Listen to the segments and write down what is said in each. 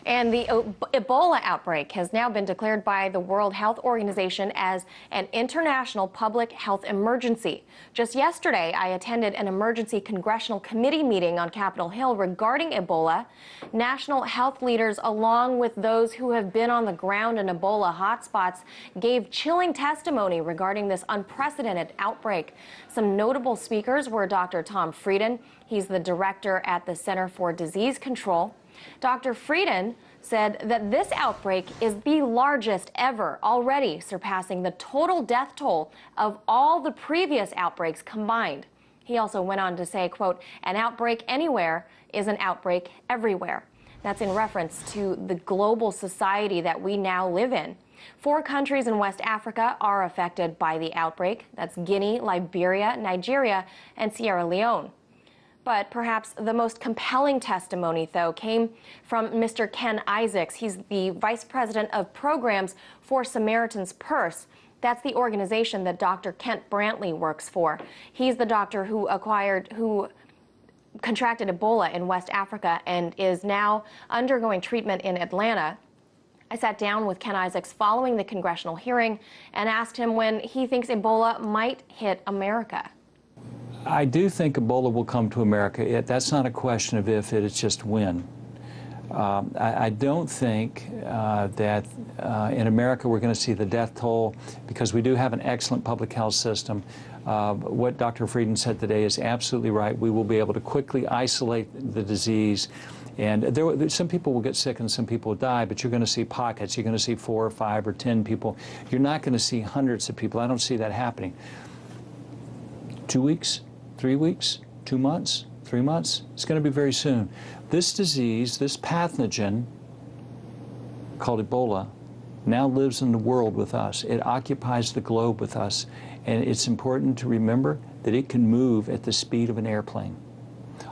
And the Ebola outbreak has now been declared by the World Health Organization as an international public health emergency. Just yesterday, I attended an emergency congressional committee meeting on Capitol Hill regarding Ebola. National health leaders, along with those who have been on the ground in Ebola hotspots, gave chilling testimony regarding this unprecedented outbreak. Some notable speakers were Dr. Tom Frieden. He's the director at the Center for Disease Control. Dr. Frieden said that this outbreak is the largest ever, already surpassing the total death toll of all the previous outbreaks combined. He also went on to say, quote, "An outbreak anywhere is an outbreak everywhere." That's in reference to the global society that we now live in. 4 countries in West Africa are affected by the outbreak. That's Guinea, Liberia, Nigeria, and Sierra Leone. But perhaps the most compelling testimony, though, came from Mr. Ken Isaacs. He's the Vice President of Programs for Samaritan's Purse. That's the organization that Dr. Kent Brantley works for. He's the doctor who contracted Ebola in West Africa and is now undergoing treatment in Atlanta. I sat down with Ken Isaacs following the congressional hearing and asked him when he thinks Ebola might hit America. I do think Ebola will come to America. That's not a question of if, it's just when. I don't think that in America we're going to see the death toll, because we do have an excellent public health system. What Dr. Frieden said today is absolutely right. We will be able to quickly isolate the disease. And some people will get sick and some people will die, but you're going to see pockets. You're going to see 4 or 5 or 10 people. You're not going to see hundreds of people. I don't see that happening. 2 weeks? 3 weeks, 2 months, 3 months. It's going to be very soon. This disease, this pathogen called Ebola, now lives in the world with us. It occupies the globe with us. And it's important to remember that it can move at the speed of an airplane.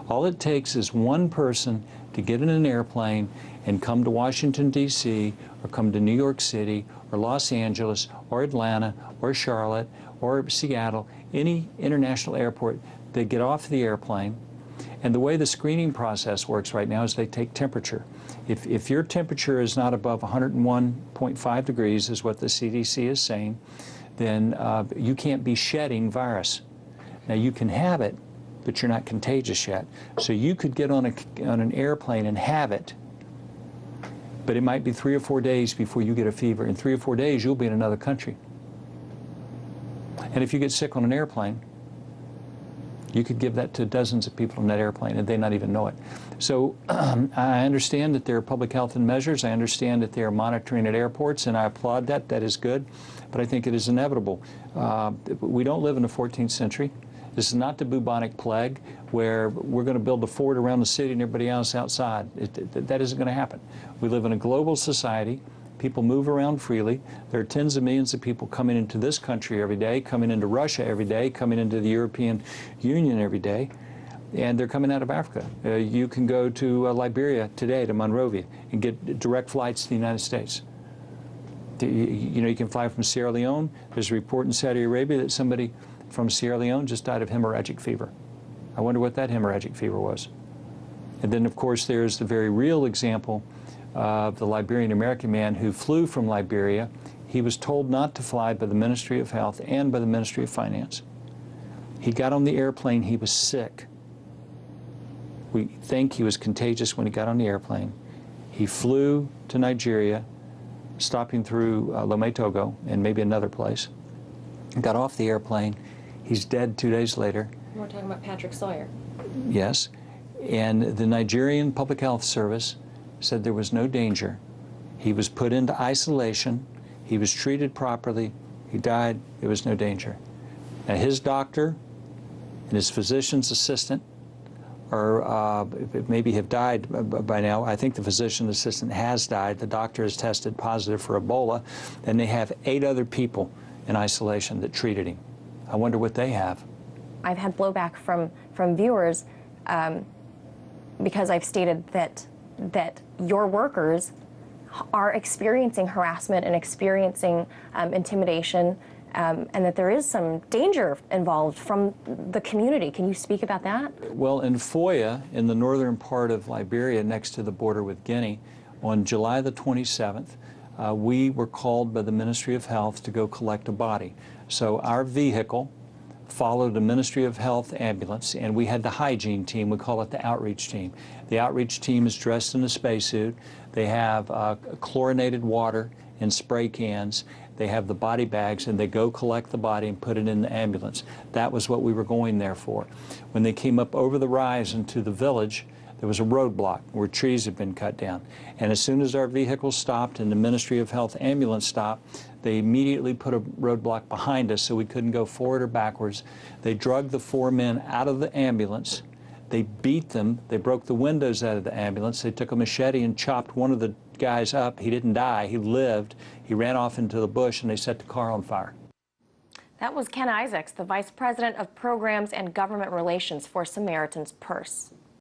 All it takes is one person to get in an airplane and come to Washington, D.C., or come to New York City, or Los Angeles, or Atlanta, or Charlotte, or Seattle, any international airport. They get off the airplane, and the way the screening process works right now is they take temperature. If your temperature is not above 101.5 degrees, is what the CDC is saying, then you can't be shedding virus. Now, you can have it, but you're not contagious yet. So you could get on an airplane and have it, but it might be 3 or 4 days before you get a fever. In 3 or 4 days, you'll be in another country. And if you get sick on an airplane, you could give that to dozens of people on that airplane and they not even know it. So I understand that there are public health measures. I understand that they are monitoring at airports, and I applaud that. That is good. But I think it is inevitable. We don't live in the 14th century. This is not the bubonic plague where we're going to build a fort around the city and everybody else outside. That isn't going to happen. We live in a global society. People move around freely. There are tens of millions of people coming into this country every day, coming into Russia every day, coming into the European Union every day, and they're coming out of Africa. You can go to Liberia today, to Monrovia, and get direct flights to the United States. You know, you can fly from Sierra Leone. There's a report in Saudi Arabia that somebody from Sierra Leone just died of hemorrhagic fever. I wonder what that hemorrhagic fever was. And then, of course, there's the very real example of the Liberian American man who flew from Liberia. He was told not to fly by the Ministry of Health and by the Ministry of Finance. He got on the airplane, he was sick. We think he was contagious when he got on the airplane. He flew to Nigeria, stopping through Lome, Togo, and maybe another place. Got off the airplane. He's dead 2 days later. We're talking about Patrick Sawyer. Yes. And the Nigerian Public Health Service said there was no danger. He was put into isolation. He was treated properly. He died. There was no danger. Now, his doctor and his physician's assistant are maybe have died by now. I think the physician assistant has died. The doctor has tested positive for Ebola, and they have 8 other people in isolation that treated him. I wonder what they have. I've had blowback from viewers because I've stated that your workers are experiencing harassment and experiencing intimidation, and that there is some danger involved from the community. Can you speak about that? Well, in Foya, in the northern part of Liberia, next to the border with Guinea, On July the 27th, we were called by the Ministry of Health to go collect a body. So our vehicle followed a Ministry of Health ambulance, and we had the hygiene team. We call it the outreach team. The outreach team is dressed in a spacesuit. They have chlorinated water in spray cans. They have the body bags, and they go collect the body and put it in the ambulance. That was what we were going there for. When they came up over the rise into the village, there was a roadblock where trees had been cut down. And as soon as our vehicle stopped and the Ministry of Health ambulance stopped, they immediately put a roadblock behind us so we couldn't go forward or backwards. They drugged the 4 men out of the ambulance. They beat them. They broke the windows out of the ambulance. They took a machete and chopped one of the guys up. He didn't die. He lived. He ran off into the bush, and they set the car on fire. That was Ken Isaacs, the Vice President of Programs and Government Relations for Samaritan's Purse.